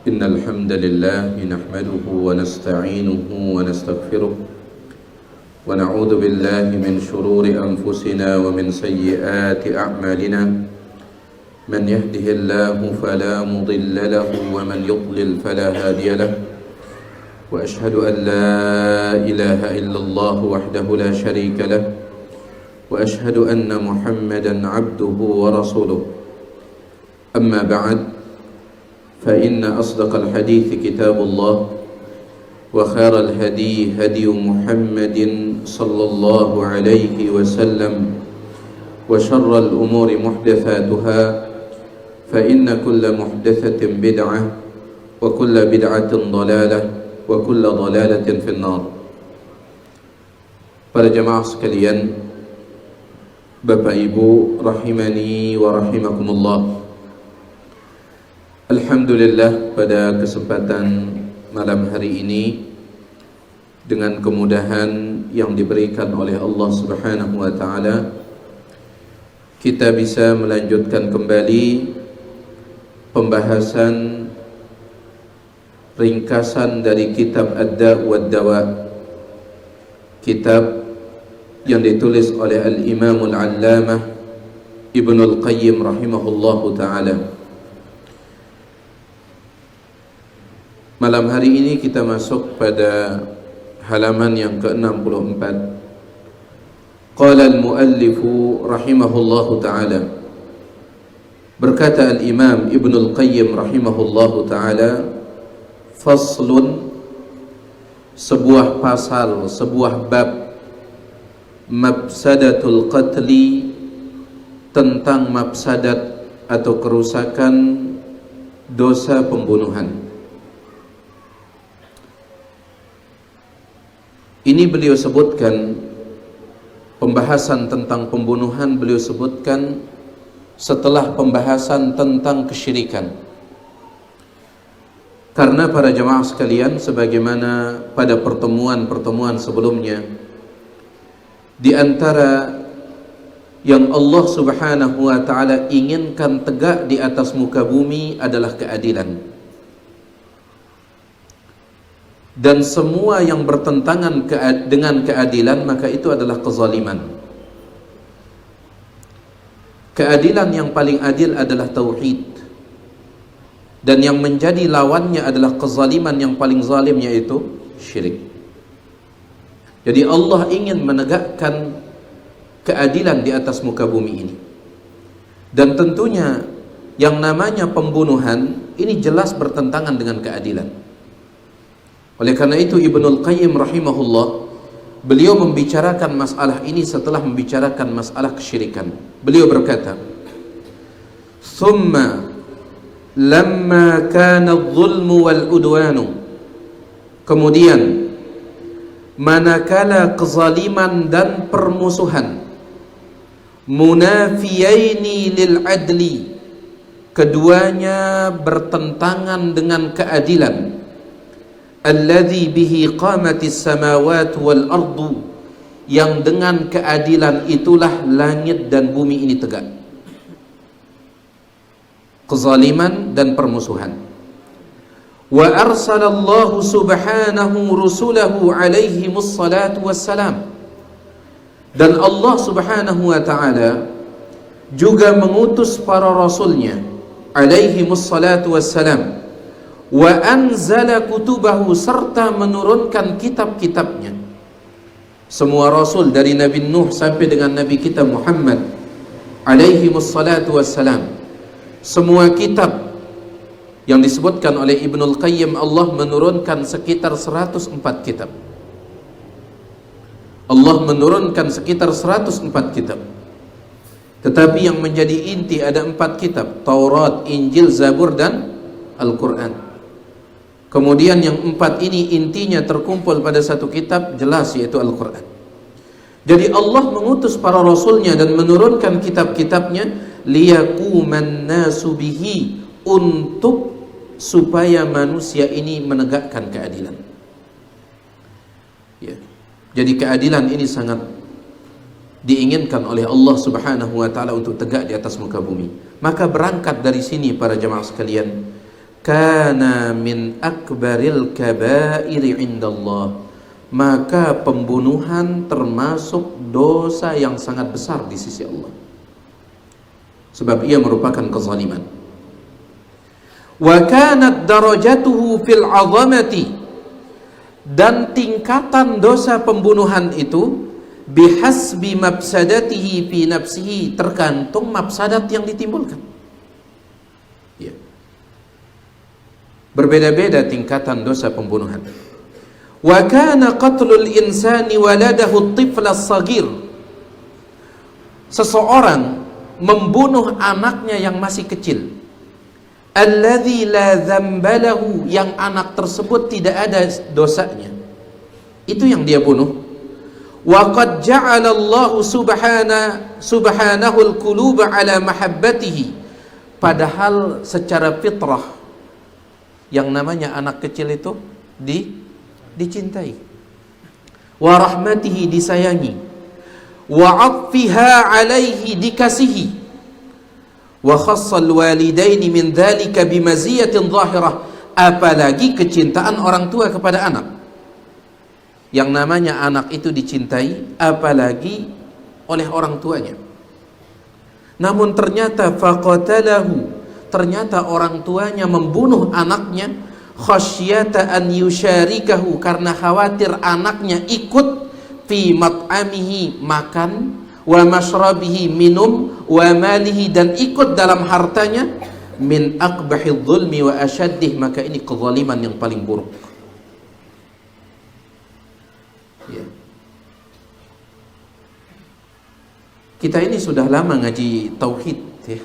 إن الحمد لله نحمده ونستعينه ونستغفره ونعوذ بالله من شرور أنفسنا ومن سيئات أعمالنا من يهده الله فلا مضل له ومن يضلل فلا هادي له وأشهد أن لا إله إلا الله وحده لا شريك له وأشهد أن محمدا عبده ورسوله أما بعد فإن أصدق الحديث كتاب الله وخير الهدي هدي محمد صلى الله عليه وسلم وشر الأمور محدثاتها فإن كل محدثة بدعة وكل بدعة ضلالة وكل ضلالة في النار. Para jemaah sekalian, Bapak Ibu rahimani wa rahimakumullah. Alhamdulillah, pada kesempatan malam hari ini dengan kemudahan yang diberikan oleh Allah Subhanahu wa taala, kita bisa melanjutkan kembali pembahasan ringkasan dari kitab Ad-Da' wad-Dawa, kitab yang ditulis oleh Al-Imam Al-Allamah Ibnul Qayyim rahimahullahu ta'ala. Malam hari ini kita masuk pada halaman yang ke-64. Qala al-muallifu rahimahullahu ta'ala, berkata Al-Imam Ibnul Qayyim rahimahullahu ta'ala, faslun, sebuah pasal, sebuah bab, mafsadatul qatli, tentang mafsadat atau kerusakan dosa pembunuhan. Ini beliau sebutkan, pembahasan tentang pembunuhan beliau sebutkan setelah pembahasan tentang kesyirikan. Karena para jemaah sekalian, sebagaimana pada pertemuan-pertemuan sebelumnya, di antara yang Allah Subhanahu wa ta'ala inginkan tegak di atas muka bumi adalah keadilan. Dan semua yang bertentangan dengan keadilan, maka itu adalah kezaliman. Keadilan yang paling adil adalah tauhid, dan yang menjadi lawannya adalah kezaliman yang paling zalim, yaitu syirik. Jadi Allah ingin menegakkan keadilan di atas muka bumi ini. Dan tentunya yang namanya pembunuhan ini jelas bertentangan dengan keadilan. Oleh karena itu Ibnul Qayyim rahimahullah, beliau membicarakan masalah ini setelah membicarakan masalah kesyirikan. Beliau berkata, "Thumma lamma kana adh-dhulmu wal udwanu." Kemudian manakala kezaliman dan permusuhan, munafiyaini lil adli, keduanya bertentangan dengan keadilan, alladzi bihi qamatis samawati wal ardu, yang dengan keadilan itulah langit dan bumi ini tegak. Kezaliman dan permusuhan. Wa arsalallahu subhanahu rusulahu alaihimus salatu wassalam, dan Allah Subhanahu wa ta'ala juga mengutus para rasulnya alaihimus salatu wassalam, wa anzala kutubahu, serta menurunkan kitab-kitabnya. Semua rasul dari Nabi Nuh sampai dengan Nabi kita Muhammad alaihimus salatu wassalam, semua kitab yang disebutkan oleh Ibnul Qayyim, Allah menurunkan sekitar 104 kitab. Allah menurunkan sekitar 104 kitab. Tetapi yang menjadi inti ada 4 kitab: Taurat, Injil, Zabur, dan Al-Quran. Kemudian yang 4 ini intinya terkumpul pada satu kitab jelas, yaitu Al-Quran. Jadi Allah mengutus para rasulnya dan menurunkan kitab-kitabnya liyaquman nasu bihi, untuk supaya manusia ini menegakkan keadilan. Ya. Jadi keadilan ini sangat diinginkan oleh Allah Subhanahu wa ta'ala untuk tegak di atas muka bumi. Maka berangkat dari sini para jemaah sekalian, kana min akbaril kabairi indallah, maka pembunuhan termasuk dosa yang sangat besar di sisi Allah, sebab ia merupakan kezaliman. Wa kanat darajatuhu fil 'azamati, dan tingkatan dosa pembunuhan itu bihasbi mafsadatihi fi nafsihi, tergantung mafsadat yang ditimbulkan. Ya. Berbeda-beda tingkatan dosa pembunuhan. Wa kana qatlul insani waladahu at-tifla as-saghir, seseorang membunuh anaknya yang masih kecil, alladzi la dzambalahu, yang anak tersebut tidak ada dosanya, itu yang dia bunuh. Wa qad ja'ala Allah subhanahu al-quluba ala mahabbatihi, padahal secara fitrah yang namanya anak kecil itu dicintai, wa rahmatihi, disayangi, wa 'atfiha alaihi, dikasihi, wa khassal walidaini min dzalika bimaziyatin zahirah, apalagi kecintaan orang tua kepada anak. Yang namanya anak itu dicintai apalagi oleh orang tuanya. Namun ternyata faqatalahu, ternyata orang tuanya membunuh anaknya, khasyata an yusyarikahu, karena khawatir anaknya ikut fi mat'amihi, makan, wa mashrabihi, minum, wa malihi, dan ikut dalam hartanya, min aqbahidh dhulmi wa asyaddih, maka ini kezaliman yang paling buruk. Ya. Kita ini sudah lama ngaji tauhid, ya.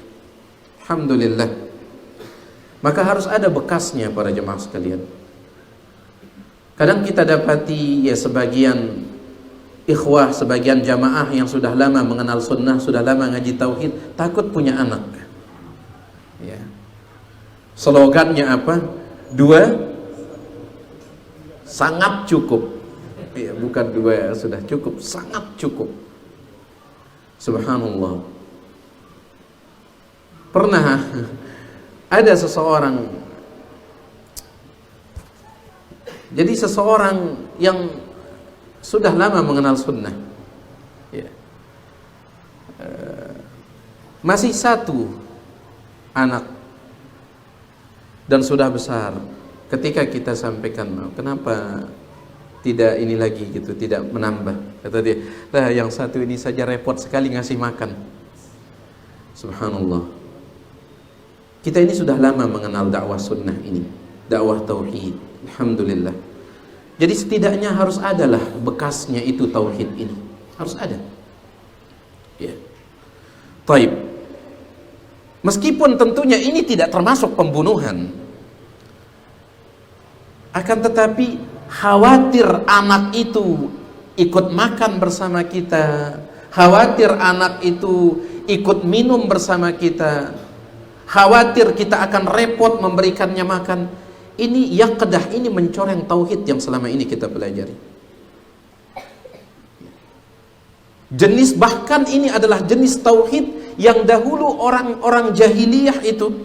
Alhamdulillah. Maka harus ada bekasnya para jemaah sekalian. Kadang kita dapati ya sebagian ikhwah, sebagian jamaah yang sudah lama mengenal sunnah, sudah lama ngaji tauhid, takut punya anak. Ya. Slogannya apa? 2 sangat cukup. Ya, bukan 2 sudah cukup, sangat cukup. Subhanallah. Pernah ada seseorang, jadi seseorang yang sudah lama mengenal sunnah, ya. Masih 1 anak dan sudah besar. Ketika kita sampaikan, kenapa tidak ini lagi gitu, tidak menambah, kata dia, lah yang 1 ini saja repot sekali ngasih makan. Subhanallah. Kita ini sudah lama mengenal dakwah sunnah ini, dakwah tauhid. Alhamdulillah. Jadi setidaknya harus adalah bekasnya itu tauhid ini, harus ada. Ya. Taib. Meskipun tentunya ini tidak termasuk pembunuhan, akan tetapi khawatir anak itu ikut makan bersama kita, khawatir anak itu ikut minum bersama kita, khawatir kita akan repot memberikannya makan. Ini yaqdah, ini mencoreng tauhid yang selama ini kita pelajari. Bahkan ini adalah jenis tauhid yang dahulu orang-orang jahiliyah itu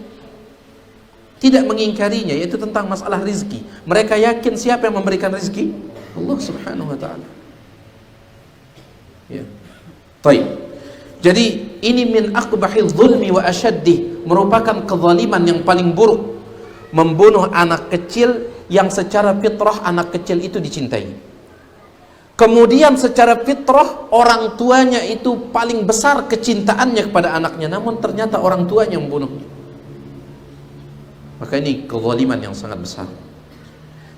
tidak mengingkarinya, yaitu tentang masalah rizki. Mereka yakin siapa yang memberikan rizki? Allah subhanahu wa ta'ala. Ya. Baik. Jadi ini min aqbahidh dhulmi wa asyaddih, merupakan kezaliman yang paling buruk. Membunuh anak kecil yang secara fitrah anak kecil itu dicintai. Kemudian secara fitrah orang tuanya itu paling besar kecintaannya kepada anaknya, namun ternyata orang tuanya membunuhnya. Maka ini kezaliman yang sangat besar.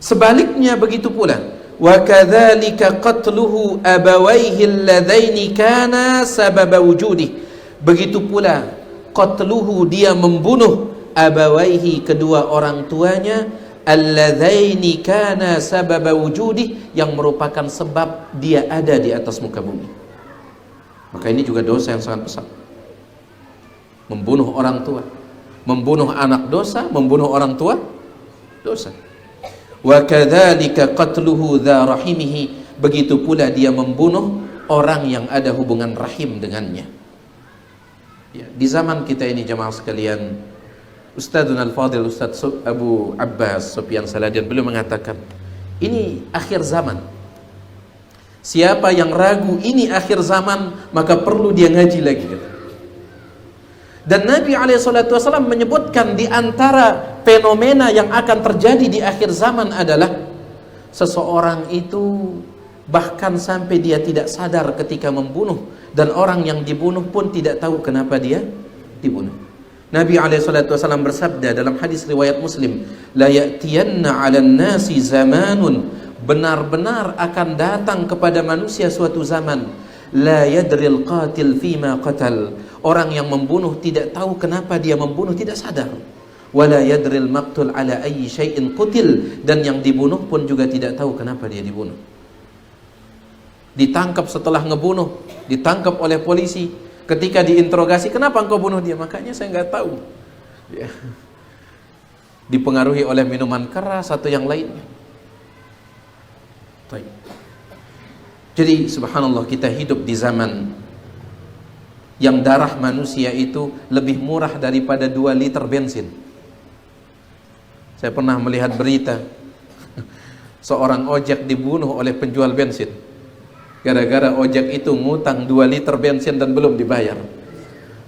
Sebaliknya begitu pula, wa kadzalika qatluhu abawayhi alladzaini kana sababa wujudih. Begitu pula qatluhu, dia membunuh abawayhi, kedua orang tuanya, alladzaini kana sababa wujudih, yang merupakan sebab dia ada di atas muka bumi. Maka ini juga dosa yang sangat besar. Membunuh orang tua, membunuh anak dosa, membunuh orang tua dosa. Wa kadzalika qatluhu dza rahimihi, begitu pula dia membunuh orang yang ada hubungan rahim dengannya. Ya, di zaman kita ini jemaah sekalian, Ustadzuna al-Fadil Ustadz Abu Abbas Sufyan Saladian beliau mengatakan, ini akhir zaman. Siapa yang ragu ini akhir zaman, maka perlu dia ngaji lagi. Dan Nabi SAW menyebutkan di antara fenomena yang akan terjadi di akhir zaman adalah seseorang itu bahkan sampai dia tidak sadar ketika membunuh, dan orang yang dibunuh pun tidak tahu kenapa dia dibunuh. Nabi SAW bersabda dalam hadis riwayat Muslim, la ya'tiyanna 'alan nasi zamanun, benar-benar akan datang kepada manusia suatu zaman, la yadril qatil fima qatal, orang yang membunuh tidak tahu kenapa dia membunuh, tidak sadar. Wala yadril maqtul ala ayyi syai'in qutil, dan yang dibunuh pun juga tidak tahu kenapa dia dibunuh. Ditangkap setelah ngebunuh, ditangkap oleh polisi. Ketika diinterogasi, kenapa engkau bunuh dia? Makanya saya nggak tahu. Ya. Dipengaruhi oleh minuman keras atau yang lainnya. Jadi subhanallah, kita hidup di zaman yang darah manusia itu lebih murah daripada 2 liter bensin. Saya pernah melihat berita seorang ojek dibunuh oleh penjual bensin gara-gara ojek itu ngutang 2 liter bensin dan belum dibayar.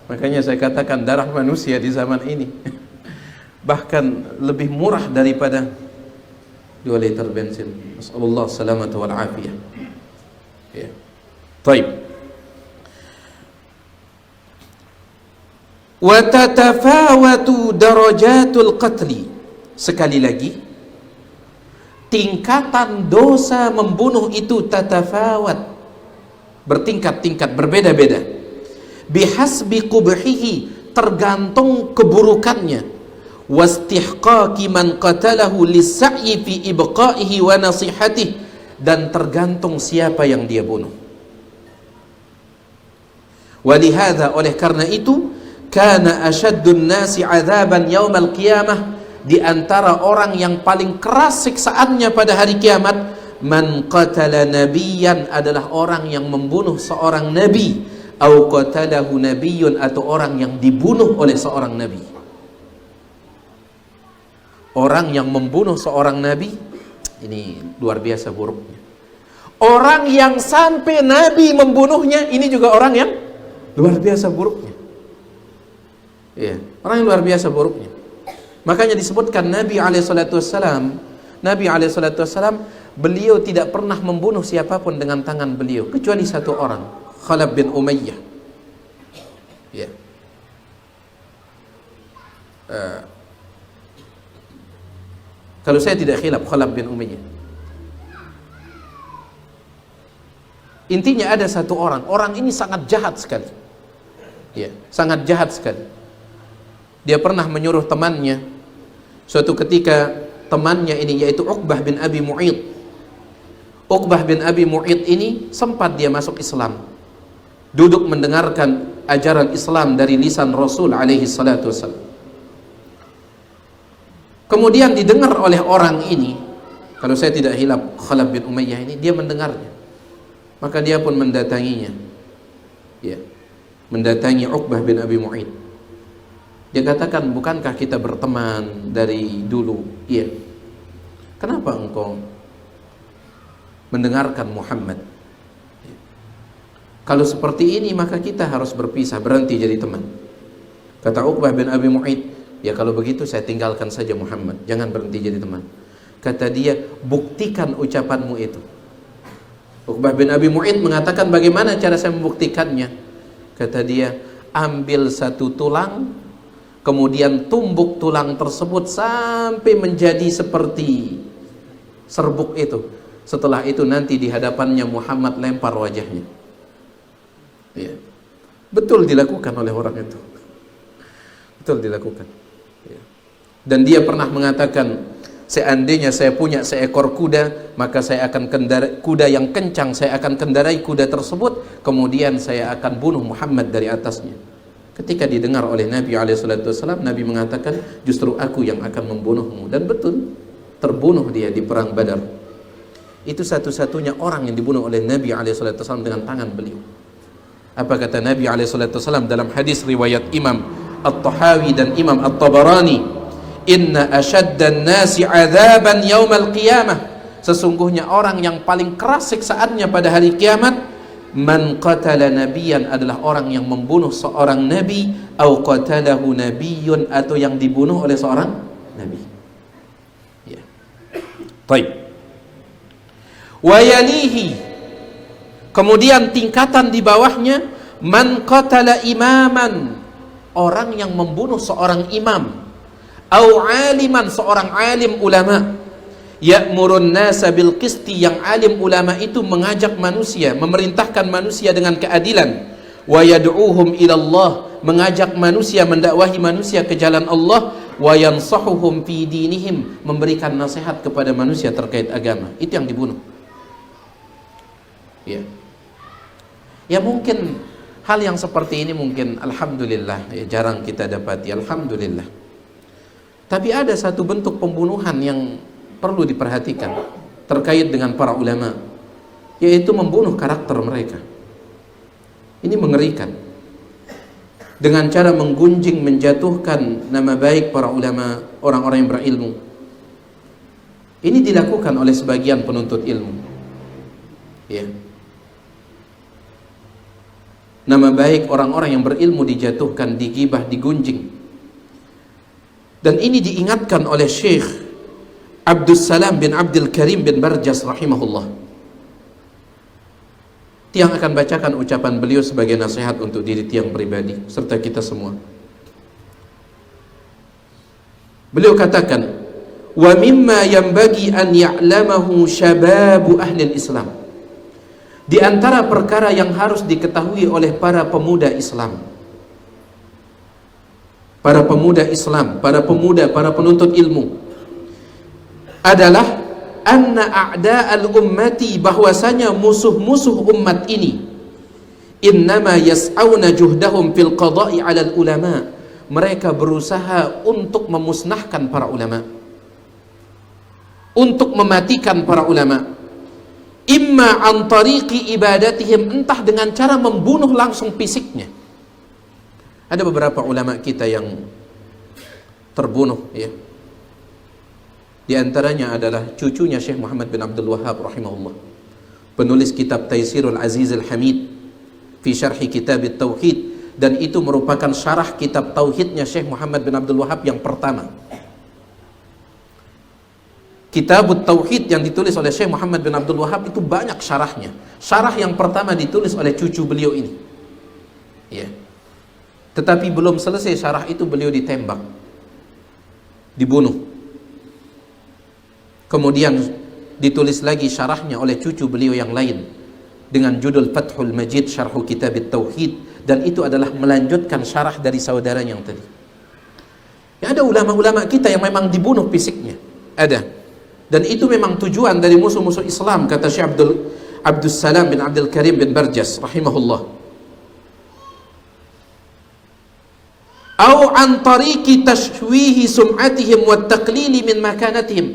Makanya saya katakan darah manusia di zaman ini bahkan lebih murah daripada 2 liter bensin. Nasallallahu salamatu wal afiyah. Ya. Baik. Wa tatafawatu darajatul qatli. Sekali lagi, tingkatan dosa membunuh itu tatafawat, bertingkat-tingkat, berbeda-beda. Bihasbi qubhihi, tergantung keburukannya. Wastihqaqi man qatalahu lis-sa'yi fi ibqaihi wa nasihatihi, dan tergantung siapa yang dia bunuh. Walihada, oleh karena itu, kana asyaddun nasi 'adzaban yaumal qiyamah, di antara orang yang paling keras siksaannya pada hari kiamat, man qatala nabiyan, adalah orang yang membunuh seorang nabi, au qatalahu nabiyyun, atau orang yang dibunuh oleh seorang nabi. Orang yang membunuh seorang nabi, ini luar biasa buruknya. Orang yang sampai nabi membunuhnya, ini juga orang yang luar biasa buruknya. Ya, orang yang luar biasa buruknya. Makanya disebutkan Nabi SAW, beliau tidak pernah membunuh siapapun dengan tangan beliau kecuali satu orang, Khalaf bin Umayyah. Ya. Kalau saya tidak khilaf, Khalaf bin Umayyah. Intinya ada satu orang, orang ini sangat jahat sekali. Ya, sangat jahat sekali. Dia pernah menyuruh temannya. Suatu ketika temannya ini, yaitu Uqbah bin Abi Mu'id. Uqbah bin Abi Mu'id ini sempat dia masuk Islam, duduk mendengarkan ajaran Islam dari lisan Rasul alaihi salatu wassalam. Kemudian didengar oleh orang ini, kalau saya tidak hilaf Khalaf bin Umayyah ini, dia mendengarnya. Maka dia pun mendatanginya. Ya. Mendatangi Uqbah bin Abi Mu'id. Dia katakan, bukankah kita berteman dari dulu? Iya. Kenapa engkau mendengarkan Muhammad? Kalau seperti ini maka kita harus berpisah, berhenti jadi teman. Kata Uqbah bin Abi Mu'id, ya kalau begitu saya tinggalkan saja Muhammad, jangan berhenti jadi teman. Kata dia, buktikan ucapanmu itu. Uqbah bin Abi Mu'id mengatakan, bagaimana cara saya membuktikannya? Kata dia, ambil satu tulang, kemudian tumbuk tulang tersebut sampai menjadi seperti serbuk itu. Setelah itu nanti di hadapannya Muhammad lempar wajahnya. Ya. Betul dilakukan oleh orang itu. Betul dilakukan. Ya. Dan dia pernah mengatakan, seandainya saya punya seekor kuda, maka saya akan kendarai kuda yang kencang, saya akan kendarai kuda tersebut, kemudian saya akan bunuh Muhammad dari atasnya. Ketika didengar oleh Nabi SAW, Nabi mengatakan, justru aku yang akan membunuhmu. Dan betul, terbunuh dia di perang Badar. Itu satu-satunya orang yang dibunuh oleh Nabi SAW dengan tangan beliau. Apa kata Nabi SAW dalam hadis riwayat Imam At-Tahawi dan Imam At-Tabarani, inna asyaddan nasi adzaban yaumal qiyamah, sesungguhnya orang yang paling keras siksaannya pada hari kiamat, man qatala nabiyan, adalah orang yang membunuh seorang nabi, au qatalahu nabiyyun, atau yang dibunuh oleh seorang nabi. Ya. Baik. Wa yalihi, kemudian tingkatan di bawahnya, man qatala imaman, orang yang membunuh seorang imam, au aliman, seorang alim ulama, ya'murun nasa bil qisti, yang alim ulama itu mengajak manusia, memerintahkan manusia dengan keadilan, wa yad'uhum ila Allah, mengajak manusia, mendakwahi manusia ke jalan Allah, wa yansahuhum fi dinihim, memberikan nasihat kepada manusia terkait agama. Itu yang dibunuh. Ya. Ya, mungkin hal yang seperti ini mungkin alhamdulillah ya, jarang kita dapati, alhamdulillah. Tapi ada satu bentuk pembunuhan yang perlu diperhatikan terkait dengan para ulama, yaitu membunuh karakter mereka. Ini mengerikan, dengan cara menggunjing, menjatuhkan nama baik para ulama, orang-orang yang berilmu. Ini dilakukan oleh sebagian penuntut ilmu, ya. Nama baik orang-orang yang berilmu dijatuhkan, digibah, digunjing. Dan ini diingatkan oleh Syekh Abdussalam bin Abdul Karim bin Barjas rahimahullah. Tiang akan bacakan ucapan beliau sebagai nasihat untuk diri tiang pribadi serta kita semua. Beliau katakan, wa mimma yanbaghi an ya'lamahu syababu ahli Islam, di antara perkara yang harus diketahui oleh para pemuda Islam, para pemuda Islam, para pemuda, para penuntut ilmu, adalah anna a'da'al ummati, bahwasanya musuh-musuh umat ini, innama yas'auna juhdahum fil qada'i 'alal ulama, mereka berusaha untuk memusnahkan para ulama, untuk mematikan para ulama, imma an tariqi ibadatihim, entah dengan cara membunuh langsung fisiknya. Ada beberapa ulama kita yang terbunuh, ya. Di antaranya adalah cucunya Syekh Muhammad bin Abdul Wahhab rahimahullah, penulis kitab Taisirul Aziz Al-Hamid fi syarhi kitab Tauhid, dan itu merupakan syarah kitab tauhidnya Syekh Muhammad bin Abdul Wahhab yang pertama. Kitab Tauhid yang ditulis oleh Syekh Muhammad bin Abdul Wahhab itu banyak syarahnya. Syarah yang pertama ditulis oleh cucu beliau ini, ya. Tetapi belum selesai syarah itu beliau ditembak, dibunuh. Kemudian ditulis lagi syarahnya oleh cucu beliau yang lain dengan judul Fathul Majid Syarhu Kitab Tauhid, dan itu adalah melanjutkan syarah dari saudaranya yang tadi. Ya, ada ulama-ulama kita yang memang dibunuh fisiknya, ada. Dan itu memang tujuan dari musuh-musuh Islam, kata Syekh Abdussalam bin Abdul Karim bin Barjas rahimahullah. Au an tariqi tashwihi sum'atihim wa taqlili min makanatihim,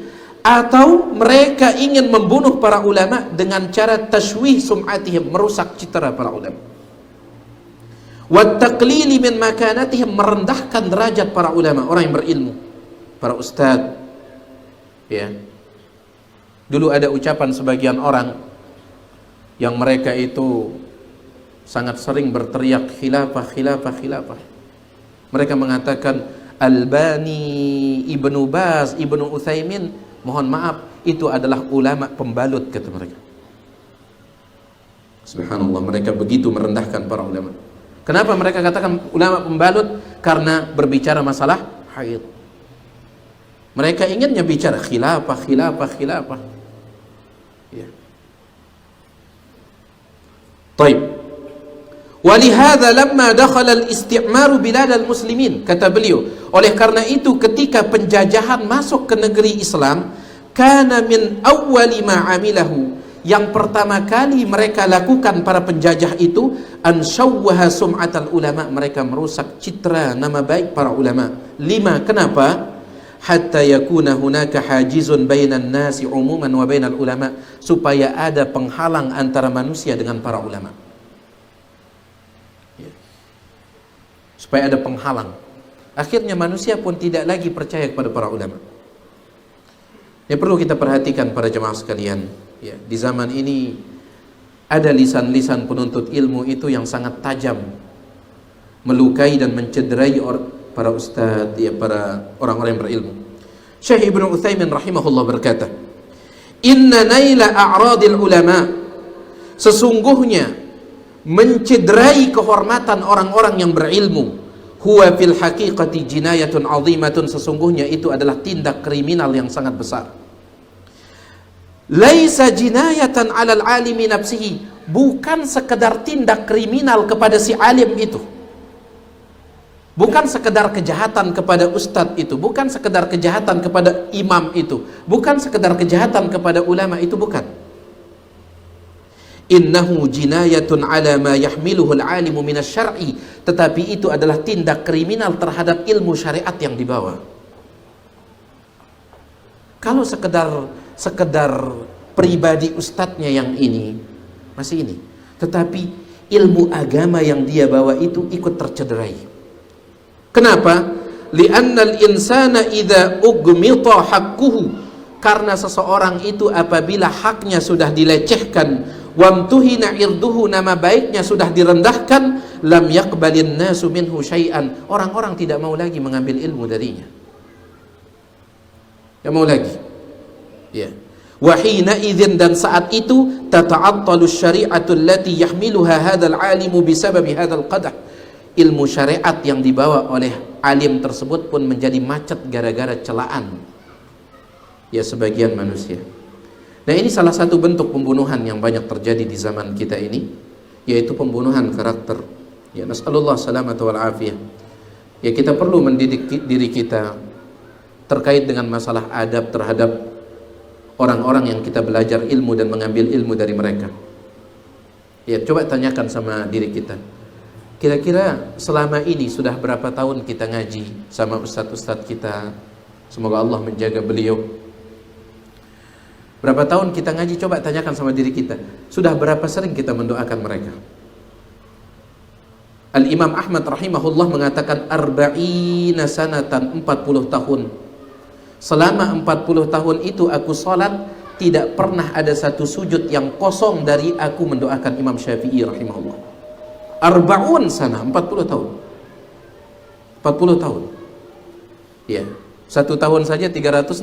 atau mereka ingin membunuh para ulama dengan cara tashwih sum'atihim, merusak citra para ulama, wa taqlili min makanatihim, merendahkan derajat para ulama, orang yang berilmu, para ustadz, ya. Dulu ada ucapan sebagian orang yang mereka itu sangat sering berteriak khilafah, khilafah, khilafah. Mereka mengatakan Albani, Ibnu Baz, Ibnu Utsaimin, mohon maaf, itu adalah ulama pembalut, kata mereka. Subhanallah, mereka begitu merendahkan para ulama. Kenapa mereka katakan ulama pembalut? Karena berbicara masalah haid. Mereka inginnya bicara khilafah, khilafah, khilafah. Ya. Taib. Walihada lamma dakhala al-isti'maru bilad al-muslimin, kata beliau, oleh karena itu ketika penjajahan masuk ke negeri Islam, kana min awwali ma amilahu, yang pertama kali mereka lakukan para penjajah itu, an syawwaha sum'atal ulama, mereka merusak citra nama baik para ulama. 5, kenapa? Hatta yakuna hunaka hajizun bainan nasi umuman wa bainal ulama, supaya ada penghalang antara manusia dengan para ulama, supaya ada penghalang. Akhirnya manusia pun tidak lagi percaya kepada para ulama. Yang perlu kita perhatikan para jemaah sekalian, ya, di zaman ini ada lisan-lisan penuntut ilmu itu yang sangat tajam, melukai dan mencederai para ustadz, ya, para orang-orang yang berilmu. Syekh Ibnu Utsaimin rahimahullah berkata, "Inna naila a'radil ulama," sesungguhnya mencederai kehormatan orang-orang yang berilmu, huwa fil haqiqati jinayatun 'azimatun, sesungguhnya itu adalah tindak kriminal yang sangat besar. Laisa jinayatan 'alal 'alimi nafsihi, bukan sekedar tindak kriminal kepada si alim itu. Bukan sekedar kejahatan kepada ustadz itu, bukan sekedar kejahatan kepada imam itu, bukan sekedar kejahatan kepada ulama itu, bukan. Innahu jinayatun ala ma yahmiluhu al-alimu minas syar'i, tetapi itu adalah tindak kriminal terhadap ilmu syariat yang dibawa. Kalau sekedar pribadi ustadznya yang ini, masih ini, tetapi ilmu agama yang dia bawa itu ikut tercederai. Kenapa? Li'annal insana idza ugmita haqquhu, karena seseorang itu apabila haknya sudah dilecehkan, wamtuhina irduhu, nama baiknya sudah direndahkan, lam yaqbalin nasu minhu syai'an, orang-orang tidak mau lagi mengambil ilmu darinya. Tidak mau lagi. Ya. Wa hina idzin, dan saat itu tata'attalu syari'atu allati yahmiluha hadzal 'alimu bisababi hadzal qadah, ilmu syariat yang dibawa oleh alim tersebut pun menjadi macet gara-gara celaan, ya, sebagian manusia. Nah, ini salah satu bentuk pembunuhan yang banyak terjadi di zaman kita ini, yaitu pembunuhan karakter. Ya, nasallallahu salamata wal afiyah. Ya, kita perlu mendidik diri kita terkait dengan masalah adab terhadap orang-orang yang kita belajar ilmu dan mengambil ilmu dari mereka. Ya, coba tanyakan sama diri kita, kira-kira selama ini sudah berapa tahun kita ngaji sama ustadz-ustadz kita? Semoga Allah menjaga beliau. Berapa tahun kita ngaji? Coba tanyakan sama diri kita, sudah berapa sering kita mendoakan mereka? Al-Imam Ahmad rahimahullah mengatakan arba'ina sanatan, 40 tahun. Selama 40 tahun itu aku salat, tidak pernah ada satu sujud yang kosong dari aku mendoakan Imam Syafi'i rahimahullah. Arba'un sana, 40 tahun. 40 tahun. Ya, satu tahun saja 360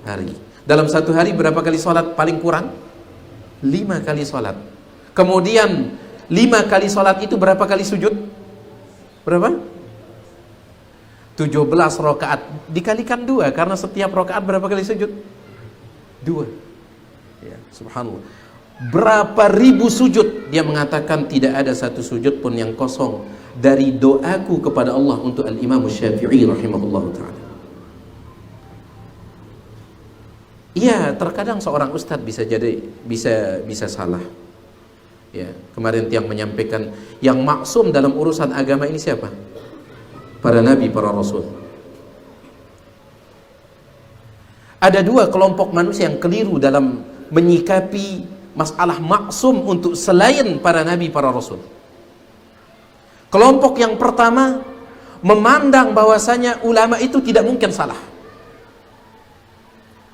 hari. Dalam satu hari berapa kali sholat paling kurang? 5 kali sholat. Kemudian 5 kali sholat itu berapa kali sujud? Berapa? 17 rakaat. Dikalikan 2, karena setiap rakaat berapa kali sujud? 2. Ya, subhanallah. Berapa ribu sujud, dia mengatakan tidak ada satu sujud pun yang kosong dari doaku kepada Allah untuk Al-Imam Syafi'i rahimahullah ta'ala. Iya, terkadang seorang ustadz bisa salah. Ya, kemarin Tiang menyampaikan yang maksum dalam urusan agama ini siapa? Para nabi, para rasul. Ada 2 kelompok manusia yang keliru dalam menyikapi masalah maksum untuk selain para nabi, para rasul. Kelompok yang pertama memandang bahwasanya ulama itu tidak mungkin salah.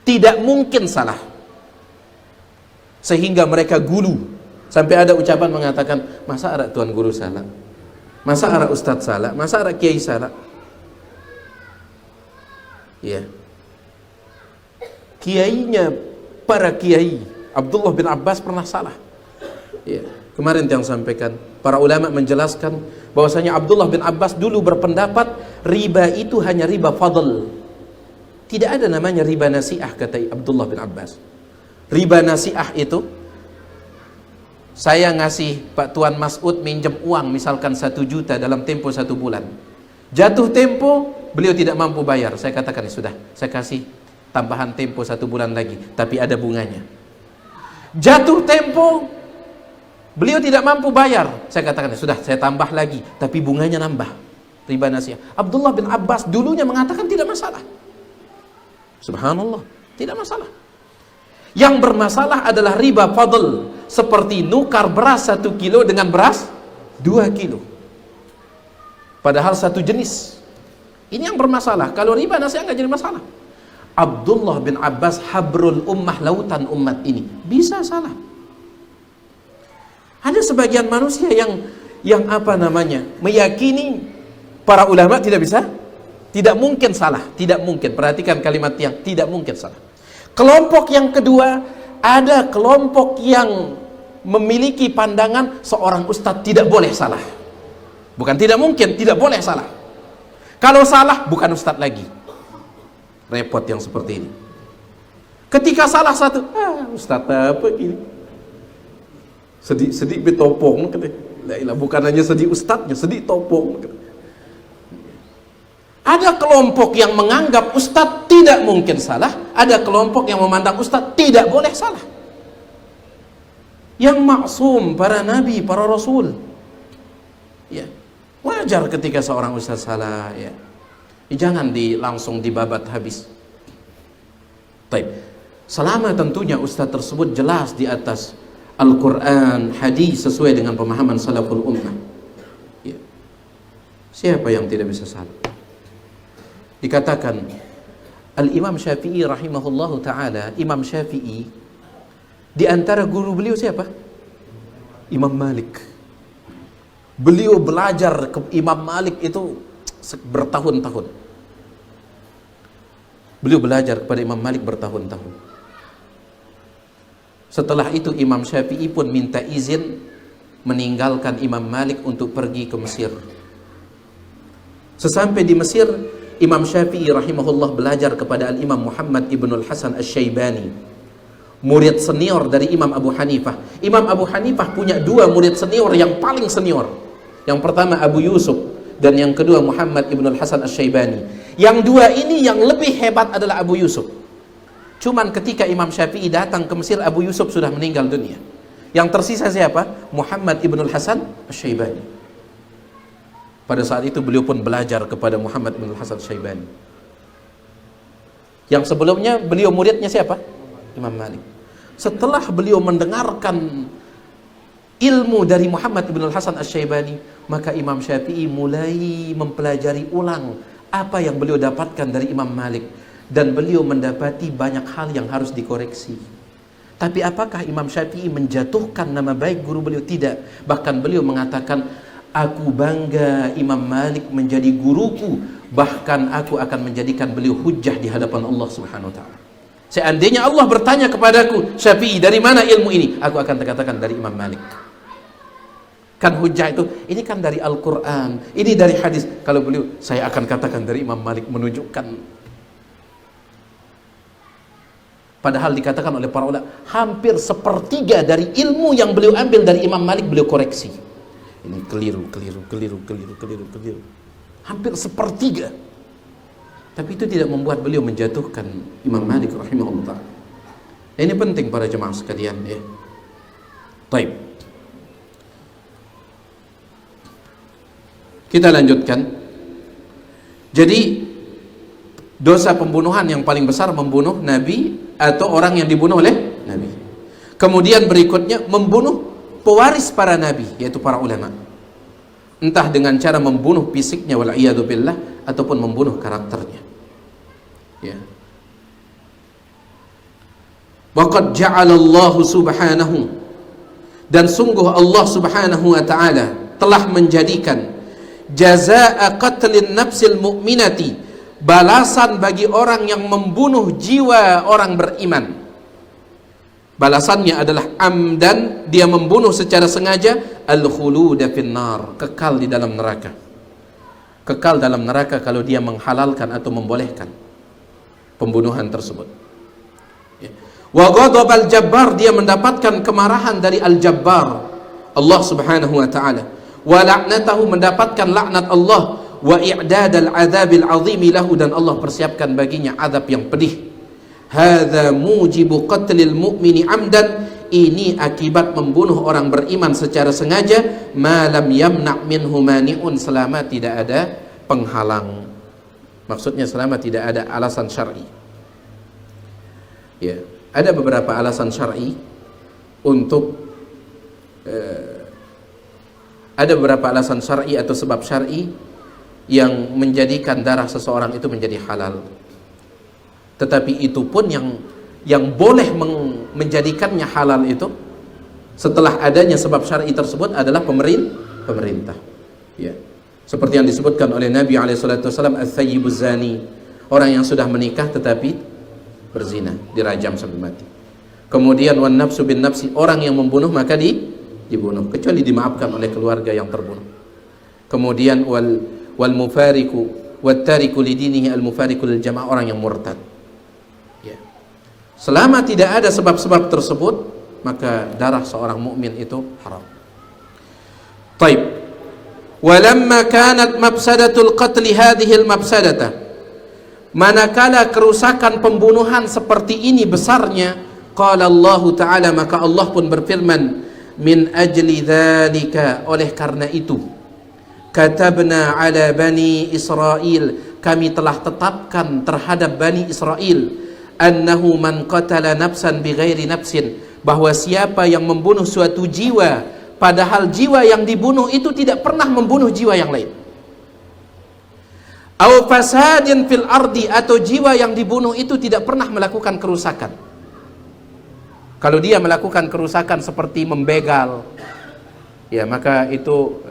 Tidak mungkin salah. Sehingga mereka gulu. Sampai ada ucapan mengatakan, masa ada tuan guru salah? Masa ada ustadz salah? Masa ada kiai salah? Ya. Kiainya, para kiai Abdullah bin Abbas pernah salah. Ya. Kemarin yang sampaikan, para ulama menjelaskan bahwasanya Abdullah bin Abbas dulu berpendapat riba itu hanya riba fadl. Tidak ada namanya riba nasi'ah, kata Abdullah bin Abbas. Riba nasi'ah itu, saya ngasih Pak Tuan Mas'ud minjem uang misalkan 1 juta dalam tempo 1 bulan. Jatuh tempo, beliau tidak mampu bayar. Saya katakan, sudah, saya kasih tambahan tempo 1 bulan lagi, tapi ada bunganya. Jatuh tempo, beliau tidak mampu bayar. Saya katakan, sudah, saya tambah lagi, tapi bunganya nambah. Riba nasi'ah. Abdullah bin Abbas dulunya mengatakan tidak masalah. Subhanallah, tidak masalah. Yang bermasalah adalah riba fadl, seperti nukar beras 1 kilo dengan beras 2 kilo, padahal satu jenis. Ini yang bermasalah. Kalau riba nasihat nggak jadi masalah. Abdullah bin Abbas habrul ummah, lautan umat ini, bisa salah. Ada sebagian manusia yang apa namanya, meyakini para ulama tidak bisa, tidak mungkin salah, tidak mungkin. Perhatikan kalimat yang tidak mungkin salah. Kelompok yang kedua, ada kelompok yang memiliki pandangan seorang ustadz tidak boleh salah. Bukan tidak mungkin, tidak boleh salah. Kalau salah bukan ustadz lagi. Repot yang seperti ini. Ketika salah satu, ustadz apa gini? Sedih betopong, bukan hanya sedih ustadznya, sedih topong. Ada kelompok yang menganggap ustadz tidak mungkin salah, ada kelompok yang memandang ustadz tidak boleh salah. Yang maksum, para nabi, para rasul, ya, wajar ketika seorang ustadz salah, ya. Jangan langsung dibabat habis. Baik. Selama tentunya ustadz tersebut jelas di atas Al-Quran, hadis sesuai dengan pemahaman salaful ummah, ya. Siapa yang tidak bisa salah? Dikatakan Al-Imam Syafi'i rahimahullahu ta'ala, Imam Syafi'i di antara guru beliau siapa? Imam Malik. Beliau belajar ke Imam Malik itu bertahun-tahun. Beliau belajar kepada Imam Malik bertahun-tahun. Setelah itu Imam Syafi'i pun minta izin meninggalkan Imam Malik untuk pergi ke Mesir. Sesampai di Mesir, Imam Syafi'i rahimahullah belajar kepada Al-Imam Muhammad ibn al-Hasan al-Syaibani, murid senior dari Imam Abu Hanifah. Imam Abu Hanifah punya dua murid senior yang paling senior. Yang pertama Abu Yusuf, dan yang kedua Muhammad ibn al-Hasan al-Syaibani. Yang dua ini yang lebih hebat adalah Abu Yusuf. Cuman ketika Imam Syafi'i datang ke Mesir, Abu Yusuf sudah meninggal dunia. Yang tersisa siapa? Muhammad ibn al-Hasan al-Syaibani. Pada saat itu beliau pun belajar kepada Muhammad ibn al-Hasan al-Syaibani. Yang sebelumnya beliau muridnya siapa? Imam Malik. Setelah beliau mendengarkan ilmu dari Muhammad ibn al-Hasan al-Syaibani, maka Imam Syafi'i mulai mempelajari ulang apa yang beliau dapatkan dari Imam Malik, dan beliau mendapati banyak hal yang harus dikoreksi. Tapi apakah Imam Syafi'i menjatuhkan nama baik guru beliau? Tidak. Bahkan beliau mengatakan, aku bangga Imam Malik menjadi guruku, bahkan aku akan menjadikan beliau hujjah di hadapan Allah Subhanahu wa ta'ala. Seandainya Allah bertanya kepadaku, Syafi'i dari mana ilmu ini? Aku akan katakan dari Imam Malik. Kan hujjah itu, ini kan dari Al-Quran, ini dari hadis. Kalau beliau, saya akan katakan dari Imam Malik, menunjukkan. Padahal dikatakan oleh para ulama, hampir sepertiga dari ilmu yang beliau ambil dari Imam Malik, beliau koreksi. Ini keliru. Hampir sepertiga. Tapi itu tidak membuat beliau menjatuhkan Imam Malik rahimahullah. Ini penting para jemaah sekalian, ya. Baik. Kita lanjutkan. Jadi dosa pembunuhan yang paling besar membunuh Nabi atau orang yang dibunuh oleh Nabi. Kemudian berikutnya membunuh pewaris para Nabi, yaitu para ulama. Entah dengan cara membunuh fisiknya wal'iyadu billah, ataupun membunuh karakternya. Ya. Waqad ja'alallahu subhanahu, dan sungguh Allah subhanahu wa ta'ala telah menjadikan jazaa'a qatlin nafsil mu'minati, balasan bagi orang yang membunuh jiwa orang beriman. Balasannya adalah amdan, dia membunuh secara sengaja, al-khuluda finnar, kekal di dalam neraka. Kekal dalam neraka kalau dia menghalalkan atau membolehkan pembunuhan tersebut. Wa ghadabal jabbar, dia mendapatkan kemarahan dari al-jabbar, Allah subhanahu wa ta'ala. Wa la'natahu, mendapatkan laknat Allah. Wa i'dadal adzabil azimi lahu, dan Allah persiapkan baginya azab yang pedih. Hadza mujibu qatlil mu'mini amdan, ini akibat membunuh orang beriman secara sengaja, ma lam yamna' minhu mani'un, selama tidak ada penghalang. Maksudnya selama tidak ada alasan syar'i. Ya, ada beberapa alasan syar'i untuk ada beberapa alasan syar'i atau sebab syar'i yang menjadikan darah seseorang itu menjadi halal. Tetapi itu pun yang boleh menjadikannya halal itu setelah adanya sebab syar'i tersebut adalah pemerintah. Ya. Seperti yang disebutkan oleh Nabi SAW, "Ats-tsayyibuz zani", orang yang sudah menikah tetapi berzina, dirajam sampai mati. Kemudian "wan nafsu bin nafsi", orang yang membunuh maka dibunuh, kecuali dimaafkan oleh keluarga yang terbunuh. Kemudian wal mufariqu wat tariku lidinihi al mufariqu lil jamaah, orang yang murtad. Ya. Selama tidak ada sebab-sebab tersebut, maka darah seorang mukmin itu haram. Taib. Walamma kanat mafsadatul qatl hadhihi al mafsadata, manakala kerusakan pembunuhan seperti ini besarnya, qala Allah Ta'ala, maka Allah pun berfirman, min ajli dzalika, oleh karena itu, katabna ala bani Israel, kami telah tetapkan terhadap bani Israel, annahu man qatala nafsan bighairi nafsin, bahwa siapa yang membunuh suatu jiwa padahal jiwa yang dibunuh itu tidak pernah membunuh jiwa yang lain, au fasadin fil ardi, atau jiwa yang dibunuh itu tidak pernah melakukan kerusakan. Kalau dia melakukan kerusakan seperti membegal, ya maka itu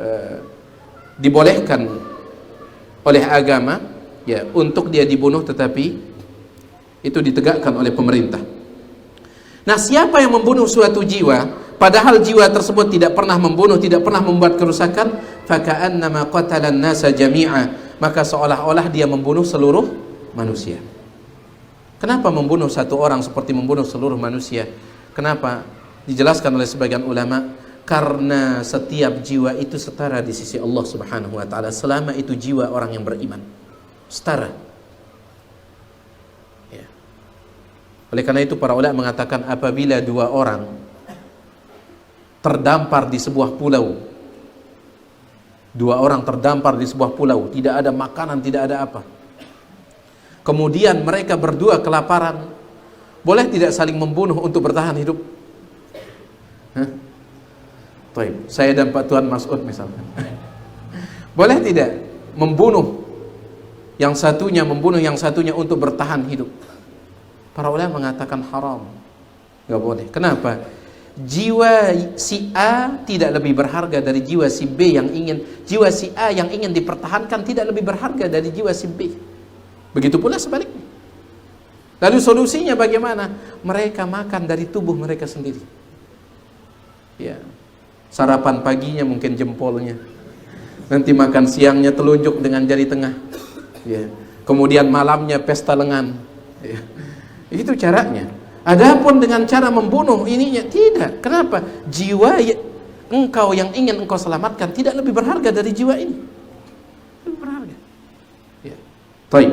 dibolehkan oleh agama, ya, untuk dia dibunuh, tetapi itu ditegakkan oleh pemerintah. Nah, siapa yang membunuh suatu jiwa padahal jiwa tersebut tidak pernah membunuh, tidak pernah membuat kerusakan, faka'annama qatalan nasa jami'a, maka seolah-olah dia membunuh seluruh manusia. Kenapa membunuh satu orang seperti membunuh seluruh manusia? Kenapa? Dijelaskan oleh sebagian ulama, karena setiap jiwa itu setara di sisi Allah Subhanahu wa taala selama itu jiwa orang yang beriman. Setara. Ya. Oleh karena itu para ulama mengatakan, apabila dua orang terdampar di sebuah pulau, dua orang terdampar di sebuah pulau, tidak ada makanan, tidak ada apa, kemudian mereka berdua kelaparan, boleh tidak saling membunuh untuk bertahan hidup? Taib. Saya dan Pak Tuan Mas'ud misalkan, boleh tidak membunuh yang satunya, membunuh yang satunya untuk bertahan hidup? Para ulama mengatakan haram, nggak boleh. Kenapa? Jiwa si A tidak lebih berharga dari jiwa si B yang ingin, jiwa si A yang ingin dipertahankan tidak lebih berharga dari jiwa si B. Begitu pula sebaliknya. Lalu solusinya bagaimana? Mereka makan dari tubuh mereka sendiri. Ya. Sarapan paginya mungkin jempolnya, nanti makan siangnya telunjuk dengan jari tengah, ya. Kemudian malamnya pesta lengan, ya. Itu caranya. Adapun dengan cara membunuh ininya tidak. Kenapa? Jiwa engkau yang ingin engkau selamatkan tidak lebih berharga dari jiwa ini. Lebih berharga. Ya. Baik.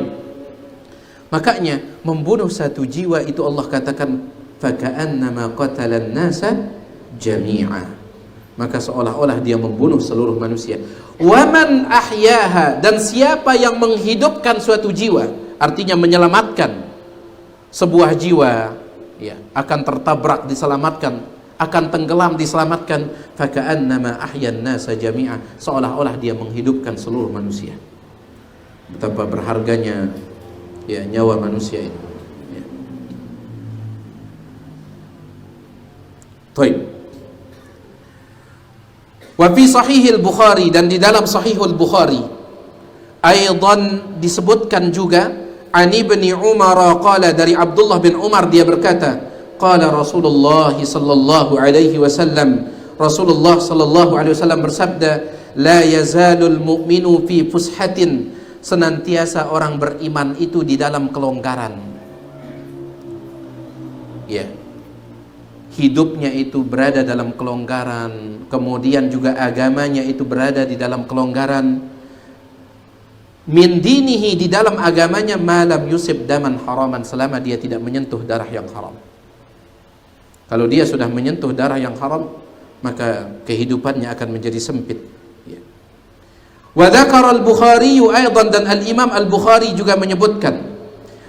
Makanya membunuh satu jiwa itu Allah katakan faka'annama qatalan nasa jami'a. Maka seolah-olah dia membunuh seluruh manusia. Waman ahyaha, dan siapa yang menghidupkan suatu jiwa, artinya menyelamatkan sebuah jiwa, ya, akan tertabrak diselamatkan, akan tenggelam diselamatkan, faka'annama ahyan nasa jami'a, seolah-olah dia menghidupkan seluruh manusia. Betapa berharganya, ya, nyawa manusia ini, ya. Taib. Wa fi sahihil Bukhari, dan di dalam sahihul Bukhari aidan disebutkan juga, ani ibni Umar qala, dari Abdullah bin Umar dia berkata, qala Rasulullah sallallahu alaihi wasallam, Rasulullah sallallahu alaihi wasallam bersabda, la yazalul mu'minu fi fushatin, senantiasa orang beriman itu di dalam kelonggaran, ya, hidupnya itu berada dalam kelonggaran, kemudian juga agamanya itu berada di dalam kelonggaran, min dinihi, di dalam agamanya, malam yusib daman haraman, selama dia tidak menyentuh darah yang haram. Kalau dia sudah menyentuh darah yang haram, maka kehidupannya akan menjadi sempit, ya. Wa dzakara al-Bukhari aidan, dan al-Imam al-Bukhari juga menyebutkan,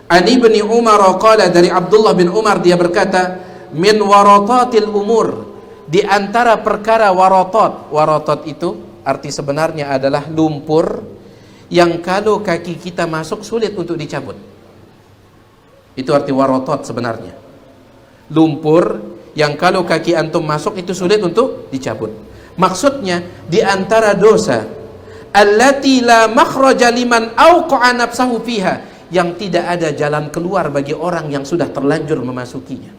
ani ibni Umar qala, dari Abdullah bin Umar dia berkata, min waratatil umur, di antara perkara waratat. Waratat itu arti sebenarnya adalah lumpur yang kalau kaki kita masuk sulit untuk dicabut. Itu arti warotot sebenarnya. Lumpur yang kalau kaki antum masuk itu sulit untuk dicabut. Maksudnya di antara dosa allati la makhraja liman awqa'a nafsahu fiha, yang tidak ada jalan keluar bagi orang yang sudah terlanjur memasukinya.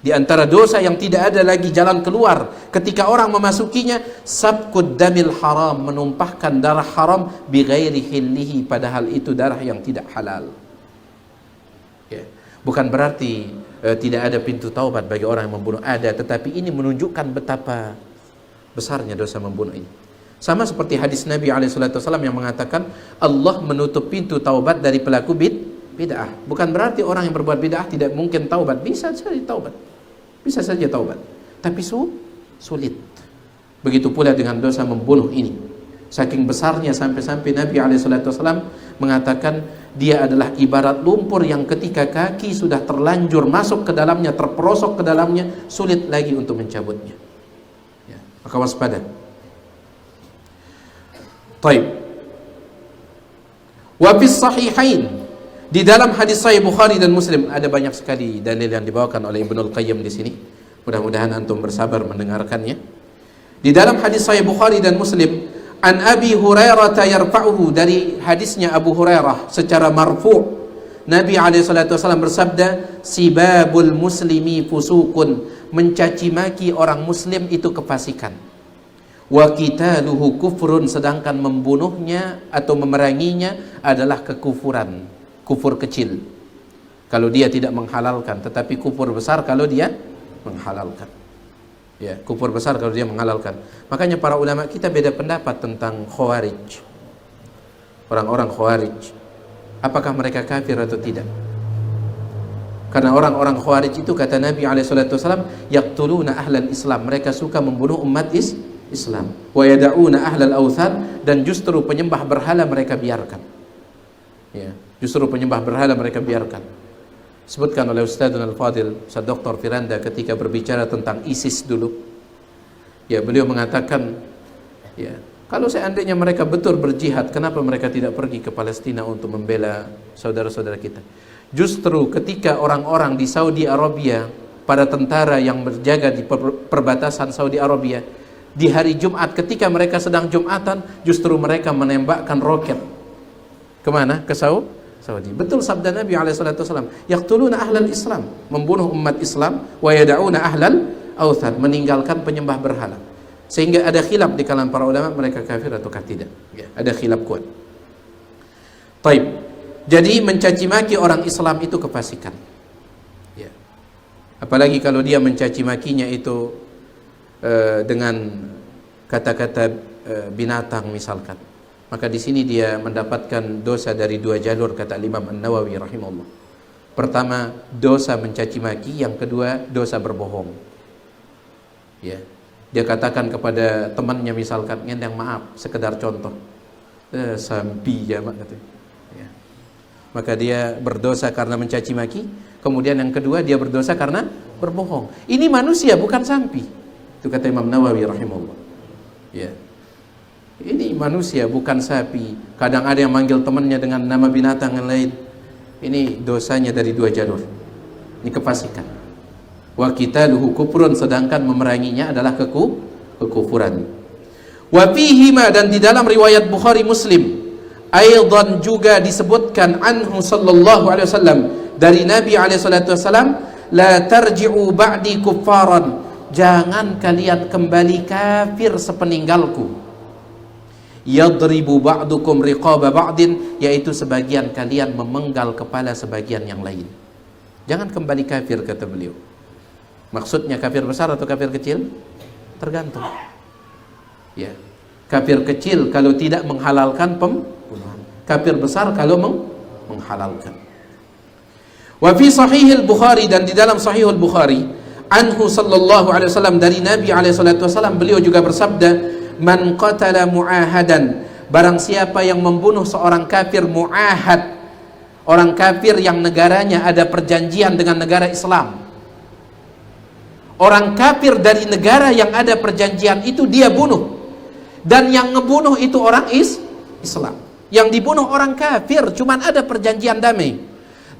Di antara dosa yang tidak ada lagi jalan keluar ketika orang memasukinya, sabqud damil haram, menumpahkan darah haram bighairi hillihi, padahal itu darah yang tidak halal. Ya. Bukan berarti tidak ada pintu taubat bagi orang yang membunuh, ada, tetapi ini menunjukkan betapa besarnya dosa membunuh ini. Sama seperti hadis Nabi SAW yang mengatakan Allah menutup pintu taubat dari pelaku bid'ah. Bukan berarti orang yang berbuat bid'ah tidak mungkin taubat, bisa saja taubat, bisa saja taubat, tapi sulit. Begitu pula dengan dosa membunuh ini, saking besarnya sampai-sampai Nabi SAW mengatakan dia adalah ibarat lumpur yang ketika kaki sudah terlanjur masuk ke dalamnya, terperosok ke dalamnya, sulit lagi untuk mencabutnya. Ya, maka waspada. Taib. Wa fis sahihain, di dalam hadis sahih Bukhari dan Muslim, ada banyak sekali dalil yang dibawakan oleh Ibnul Qayyim di sini. Mudah-mudahan antum bersabar mendengarkannya. Di dalam hadis sahih Bukhari dan Muslim, an Abi Hurairah yarfa'uhu, dari hadisnya Abu Hurairah secara marfu', Nabi SAW bersabda, sibabul muslimi fusukun, mencaci maki orang muslim itu kefasikan. Wa qitaluhu kufrun, sedangkan membunuhnya atau memeranginya adalah kekufuran, kufur kecil kalau dia tidak menghalalkan, tetapi kufur besar kalau dia menghalalkan. Ya, kufur besar kalau dia menghalalkan. Makanya para ulama kita beda pendapat tentang Khawarij. Orang-orang Khawarij, apakah mereka kafir atau tidak? Karena orang-orang Khawarij itu kata Nabi SAW, yaqtuluna ahlal Islam, mereka suka membunuh umat Islam, wa yada'una ahlal awthan, dan justru penyembah berhala mereka biarkan. Ya, justru penyembah berhala mereka biarkan. Sebutkan oleh Ustadzuna Al-Fadil, Ustadz Dr. Firanda ketika berbicara tentang ISIS dulu. Ya, beliau mengatakan, ya, kalau seandainya mereka betul berjihad, kenapa mereka tidak pergi ke Palestina untuk membela saudara-saudara kita? Justru ketika orang-orang di Saudi Arabia, para tentara yang berjaga di perbatasan Saudi Arabia, di hari Jumat ketika mereka sedang Jumatan, justru mereka menembakkan roket kemana? Ke Saudi. Betul sabda Nabi SAW, yaqtuluna ahlal Islam, membunuh umat Islam, wa yada'una ahlal awthan, meninggalkan penyembah berhala. Sehingga ada khilaf di kalangan para ulama, mereka kafir ataukah tidak. Ya, ada khilaf kuat. Taib. Jadi mencaci maki orang Islam itu kefasikan. Ya. Apalagi kalau dia mencaci makinya itu dengan kata-kata binatang misalkan, maka di sini dia mendapatkan dosa dari dua jalur, kata Imam An-Nawawi rahimahullah. Pertama, dosa mencaci maki, yang kedua dosa berbohong. Ya, dia katakan kepada temannya misalkan, ngendang maaf, sekedar contoh, sampi ya mak, katanya. Ya. Maka dia berdosa karena mencaci maki. Kemudian yang kedua, dia berdosa karena berbohong. Ini manusia bukan sampi. Itu kata Imam Nawawi rahimahullah. Ya. Ini manusia bukan sapi. Kadang ada yang manggil temannya dengan nama binatang yang lain. Ini dosanya dari dua jalur. Ini kefasikan. Wa qitaluhu kufrun, sedangkan memeranginya adalah kekufuran. Wa fihi ma, dan di dalam riwayat Bukhari Muslim aidan juga disebutkan anhu sallallahu alaihi wasallam, dari Nabi alaihi salatu wasallam, la tarji'u ba'di kuffaran, jangan kalian kembali kafir sepeninggalku. Yadribu ba'dukum riqaba ba'din, yaitu sebagian kalian memenggal kepala sebagian yang lain. Jangan kembali kafir, kata beliau. Maksudnya kafir besar atau kafir kecil? Tergantung. Ya. Kafir kecil kalau tidak menghalalkan pembunuhan. Kafir besar kalau menghalalkan. Wa fi sahihil Bukhari, dan di dalam sahihul Bukhari, anhu sallallahu alaihi wasallam, dari Nabi alaihi salatu wasallam, beliau juga bersabda, man qatala mu'ahadan, barang siapa yang membunuh seorang kafir mu'ahad, orang kafir yang negaranya ada perjanjian dengan negara Islam, orang kafir dari negara yang ada perjanjian itu dia bunuh, dan yang ngebunuh itu orang Islam, Yang dibunuh orang kafir, cuman ada perjanjian damai.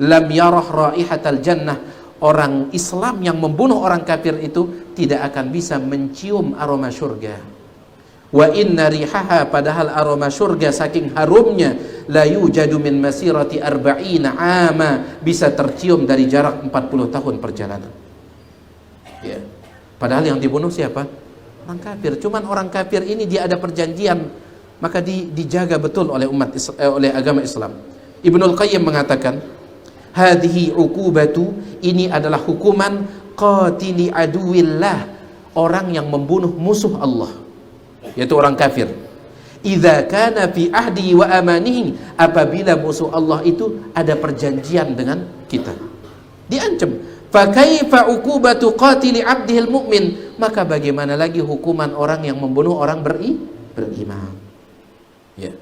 Lam yarah raihatal jannah. Orang Islam yang membunuh orang kafir itu tidak akan bisa mencium aroma surga. Wa inna rihaha, padahal aroma surga saking harumnya, la yujadu min masirati arba'ina ama, bisa tercium dari jarak 40 tahun perjalanan. Ya. Padahal yang dibunuh siapa? Orang kafir. Cuman orang kafir ini dia ada perjanjian, maka dijaga betul oleh oleh agama Islam. Ibnul Qayyim mengatakan, hadhihi uqubatu, ini adalah hukuman qatili aduwillah, orang yang membunuh musuh Allah, yaitu orang kafir. Idza kana fi ahdi wa amanihi, apabila musuh Allah itu ada perjanjian dengan kita, diancam. Fa kaifa uqubatu qatili abdihil mu'min, maka bagaimana lagi hukuman orang yang membunuh orang beriman. Ya.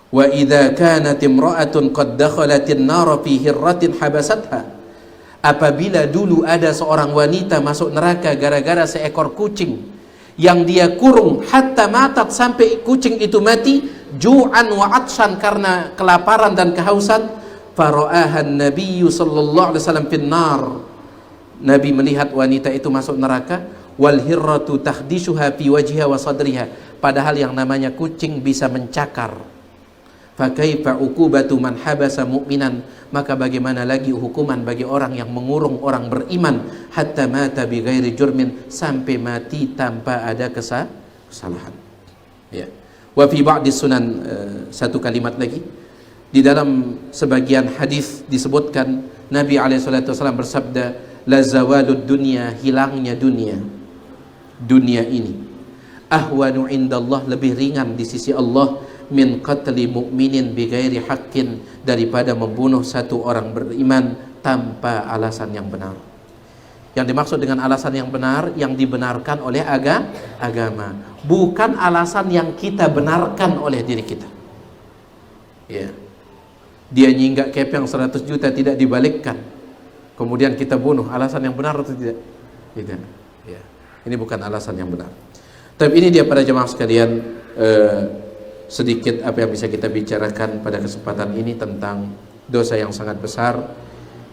Wa idza kanat imra'atun qad dakhalatin nar fi hirratin habasatha, apabila dulu ada seorang wanita masuk neraka gara-gara seekor kucing yang dia kurung, hatta matat, sampai kucing itu mati, ju'an wa atshan, karena kelaparan dan kehausan. Fara'ahan nabiyyu sallallahu alaihi wasallam fin nar, Nabi melihat wanita itu masuk neraka. Wal hirratu tahdishuha fi wajhiha wa sadriha, padahal yang namanya kucing bisa mencakar. Fa kaifa uqubatu man habasa mu'minan, maka bagaimana lagi hukuman bagi orang yang mengurung orang beriman, hatta mata bi ghairi jurmin, sampai mati tanpa ada kesalahan. Ya. Wa fi ba'di sunan, satu kalimat lagi, di dalam sebagian hadis disebutkan Nabi alaihi salatu wasallam bersabda, la zawalud dunya, hilangnya dunia ini, ahwanu indallah, lebih ringan di sisi Allah, min qatli mu'minin bighairi haqqin, daripada membunuh satu orang beriman tanpa alasan yang benar. Yang dimaksud dengan alasan yang benar, yang dibenarkan oleh agama, bukan alasan yang kita benarkan oleh diri kita. Ya. Dia nyinggak kepeng 100 juta tidak dibalikkan, kemudian kita bunuh, alasan yang benar atau tidak? Tidak. Ya. Ini bukan alasan yang benar. Tapi ini dia para jemaah sekalian, sedikit apa yang bisa kita bicarakan pada kesempatan ini tentang dosa yang sangat besar,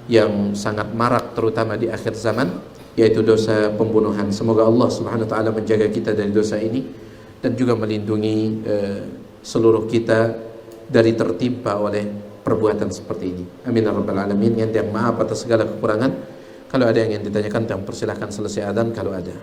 yang sangat marak terutama di akhir zaman, yaitu dosa pembunuhan. Semoga Allah Subhanahu wa taala menjaga kita dari dosa ini dan juga melindungi seluruh kita dari tertimpa oleh perbuatan seperti ini. Amin ya rabbal alamin. Yang maaf atas segala kekurangan. Kalau ada yang ingin ditanyakan, persilahkan selesai adzan kalau ada.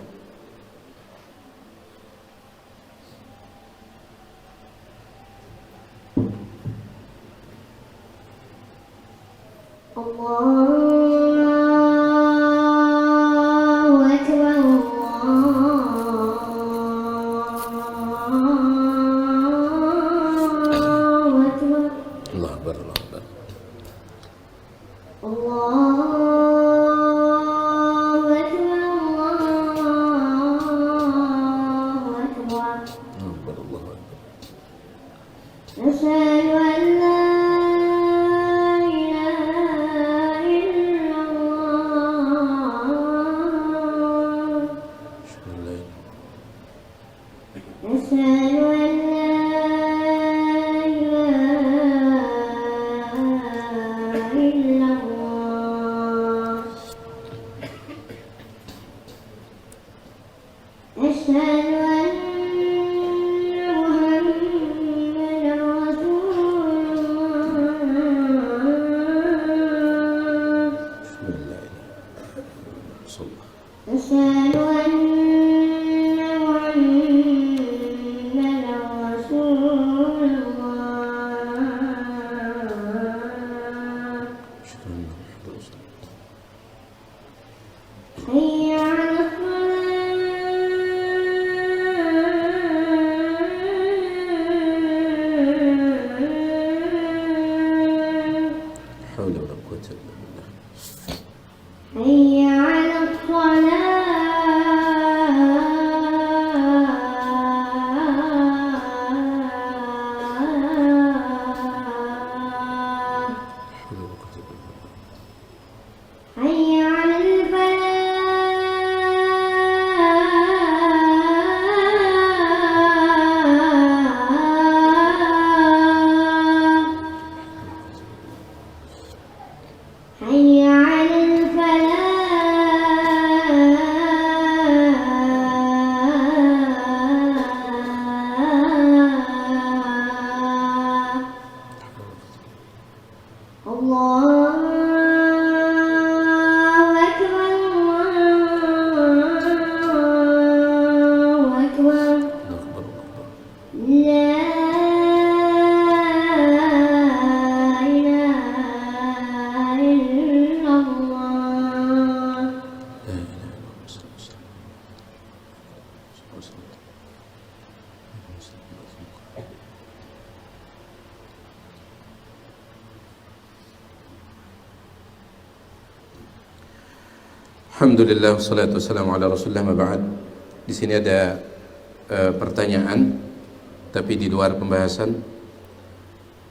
Alhamdulillah wassalatu wassalamu ala Rasulillah ma ba'd. Di sini ada pertanyaan tapi di luar pembahasan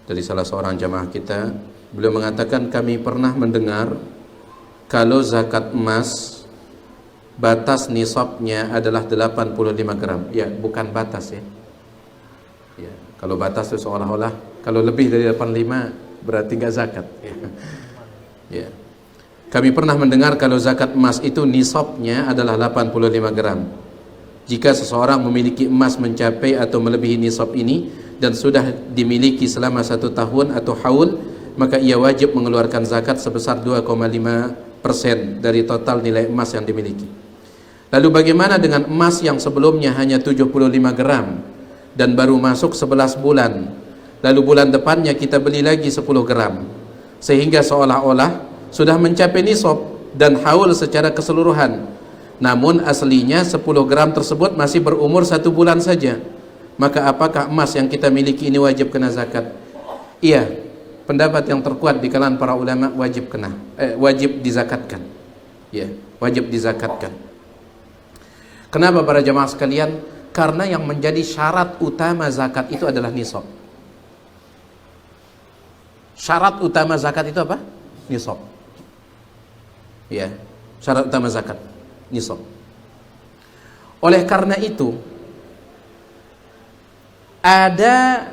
dari salah seorang jamaah kita. Beliau mengatakan, kami pernah mendengar kalau zakat emas batas nisabnya adalah 85 gram. Ya, bukan batas ya. Ya, kalau batas itu seolah-olah kalau lebih dari 85 berarti enggak zakat. Ya. Kami pernah mendengar kalau zakat emas itu nisabnya adalah 85 gram. Jika seseorang memiliki emas mencapai atau melebihi nisab ini dan sudah dimiliki selama 1 tahun atau haul, maka ia wajib mengeluarkan zakat sebesar 2,5% dari total nilai emas yang dimiliki. Lalu bagaimana dengan emas yang sebelumnya hanya 75 gram dan baru masuk 11 bulan, lalu bulan depannya kita beli lagi 10 gram, sehingga seolah-olah sudah mencapai nisab dan haul secara keseluruhan, namun aslinya 10 gram tersebut masih berumur 1 bulan saja, maka apakah emas yang kita miliki ini wajib kena zakat? Iya, pendapat yang terkuat di kalangan para ulama wajib kena, wajib dizakatkan. Ya, wajib dizakatkan. Kenapa para jamaah sekalian? Karena yang menjadi syarat utama zakat itu adalah nisab. Syarat utama zakat itu apa? Nisab. Ya, syarat utama zakat nisab. Oleh karena itu ada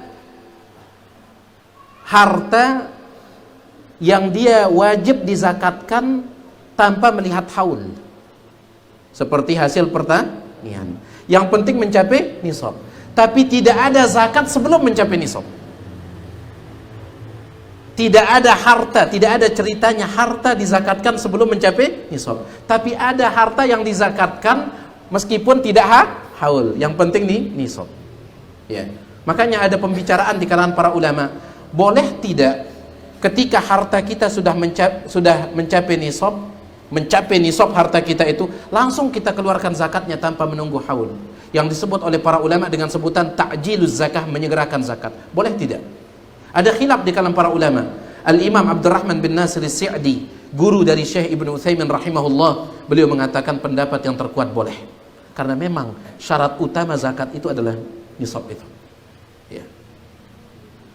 harta yang dia wajib dizakatkan tanpa melihat haul, seperti hasil pertanian. Yang penting mencapai nisab, tapi tidak ada zakat sebelum mencapai nisab. Tidak ada harta, tidak ada ceritanya harta dizakatkan sebelum mencapai nisab. Tapi ada harta yang dizakatkan meskipun tidak haul. Yang penting nih nisab. Ya. Makanya ada pembicaraan di kalangan para ulama, boleh tidak ketika harta kita sudah mencapai nisab harta kita itu, langsung kita keluarkan zakatnya tanpa menunggu haul. Yang disebut oleh para ulama dengan sebutan ta'jiluz zakah, menyegerakan zakat. Boleh tidak? Ada khilaf di kalangan para ulama. Al-Imam Abdurrahman bin Nasir As-Sa'di, guru dari Syekh Ibnu Utsaimin rahimahullah, beliau mengatakan pendapat yang terkuat boleh. Karena memang syarat utama zakat itu adalah nisab itu. Ya.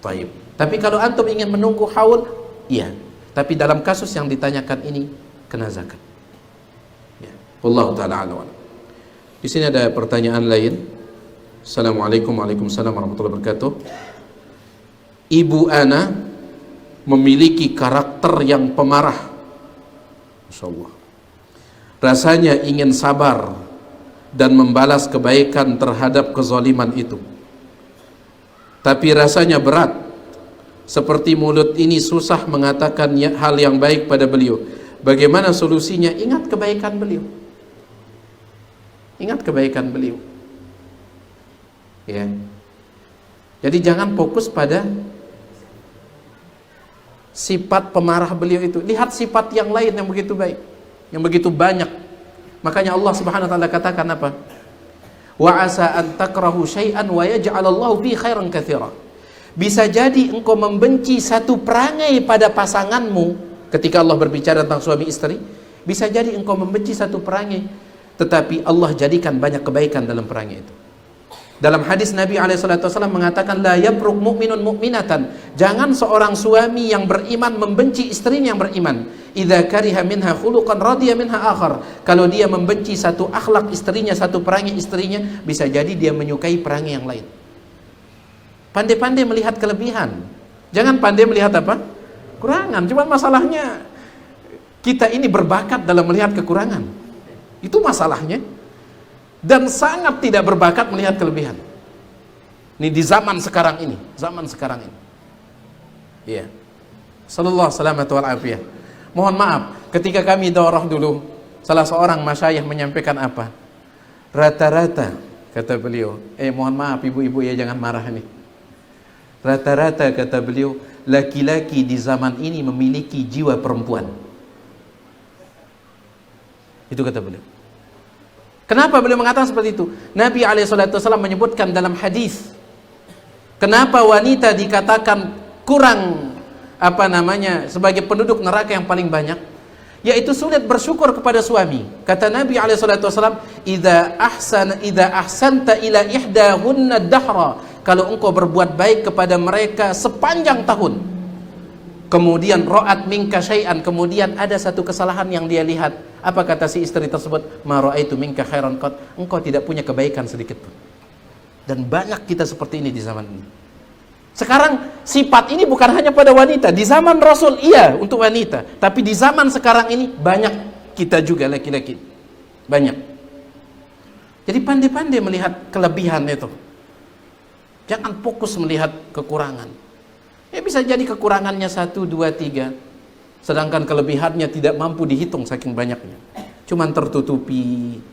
Baik. Tapi kalau antum ingin menunggu haul, iya. Tapi dalam kasus yang ditanyakan ini kena zakat. Ya. Wallahu taala a'lam. Di sini ada pertanyaan lain. Assalamualaikum warahmatullahi wabarakatuh. Ibu ana memiliki karakter yang pemarah, Masya Allah. Rasanya ingin sabar dan membalas kebaikan terhadap kezaliman itu, tapi rasanya berat, seperti mulut ini susah mengatakan hal yang baik pada beliau. Bagaimana solusinya? Ingat kebaikan beliau. Ingat kebaikan beliau. Ya. Jadi jangan fokus pada sifat pemarah beliau itu. Lihat sifat yang lain yang begitu baik, yang begitu banyak. Makanya Allah Subhanahu wa taala katakan apa? Wa asa an takrahu syai'an wa yaj'alallahu fi khairan katsira. Bisa jadi engkau membenci satu perangai pada pasanganmu ketika Allah berbicara tentang suami istri. Bisa jadi engkau membenci satu perangai, tetapi Allah jadikan banyak kebaikan dalam perangai itu. Dalam hadis Nabi SAW mengatakan, la yabruk mu'minun mu'minatan. Jangan seorang suami yang beriman membenci istrinya yang beriman. Idza kariha minha khuluqan radiya minha akhar. Kalau dia membenci satu akhlak istrinya, satu perangai istrinya, bisa jadi dia menyukai perangai yang lain. Pandai-pandai melihat kelebihan. Jangan pandai melihat apa? Kurangan. Cuma masalahnya kita ini berbakat dalam melihat kekurangan. Itu masalahnya. Dan sangat tidak berbakat melihat kelebihan. Ini di zaman sekarang ini, Iya. Sallallahu alaihi wasallam. Mohon maaf, ketika kami daurah dulu, salah seorang masyayikh menyampaikan apa? Rata-rata, kata beliau, mohon maaf ibu-ibu ya, jangan marah nih. Rata-rata, kata beliau, laki-laki di zaman ini memiliki jiwa perempuan. Itu kata beliau. Kenapa beliau mengatakan seperti itu? Nabi SAW menyebutkan dalam hadis, kenapa wanita dikatakan kurang sebagai penduduk neraka yang paling banyak? yaitu sulit bersyukur kepada suami. Kata Nabi SAW, idza ahsanta ila ihdahunna dahra, kalau engkau berbuat baik kepada mereka sepanjang tahun, kemudian ra'at minka syai'an, kemudian ada satu kesalahan yang dia lihat, apa kata si istri tersebut? Ma ra'aitu minka khairan qat, engkau tidak punya kebaikan sedikit pun. Dan banyak kita seperti ini di zaman ini. Sekarang sifat ini bukan hanya pada wanita. Di zaman Rasul iya untuk wanita, tapi di zaman sekarang ini banyak kita juga laki-laki. Banyak. Jadi pandai-pandai melihat kelebihan itu. Jangan fokus melihat kekurangan. Ya bisa jadi kekurangannya 1, 2, 3, sedangkan kelebihannya tidak mampu dihitung saking banyaknya. Cuman tertutupi.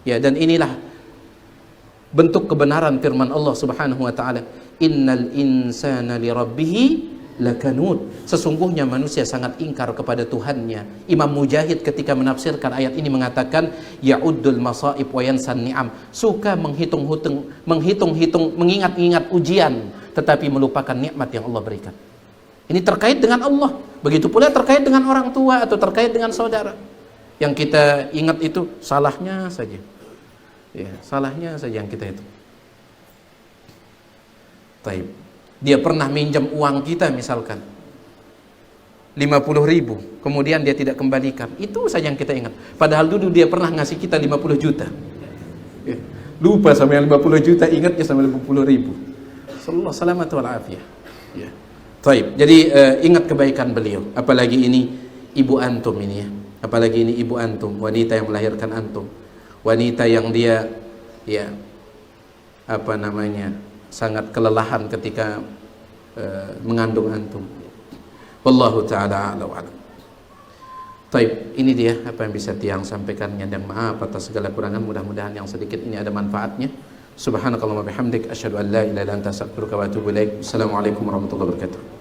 Ya, dan inilah bentuk kebenaran firman Allah Subhanahu wa taala, innal insana lirabbih lakanud, sesungguhnya manusia sangat ingkar kepada Tuhannya. Imam Mujahid ketika menafsirkan ayat ini mengatakan, ya'uddul masaib wa yansan ni'am, suka menghitung-hitung, mengingat-ingat ujian, tetapi melupakan nikmat yang Allah berikan. Ini terkait dengan Allah. Begitu pula terkait dengan orang tua atau terkait dengan saudara. Yang kita ingat itu salahnya saja. Ya, salahnya saja yang kita itu. Taib. Dia pernah minjam uang kita misalkan 50.000, kemudian dia tidak kembalikan. Itu saja yang kita ingat. Padahal dulu dia pernah ngasih kita 50 juta. Ya. Lupa sama yang 50 juta, ingatnya sama 50.000. Sallallahu selamat wal afiyah. Ya. Taib. Jadi ingat kebaikan beliau. Apalagi ini ibu antum ini ya. Apalagi ini ibu antum, wanita yang melahirkan antum. Wanita yang dia ya apa namanya sangat kelelahan ketika mengandung antum. Wallahu taala a'lam wa a'lam. Taib, ini dia apa yang bisa Tiang sampaikannya, dan maaf atas segala kurangan. Mudah-mudahan yang sedikit ini ada manfaatnya. Subhanakallahumma bihamdik asyhadu an la ilaha illa anta astaghfiruka wa atubu ilaik. Assalamualaikum warahmatullahi wabarakatuh.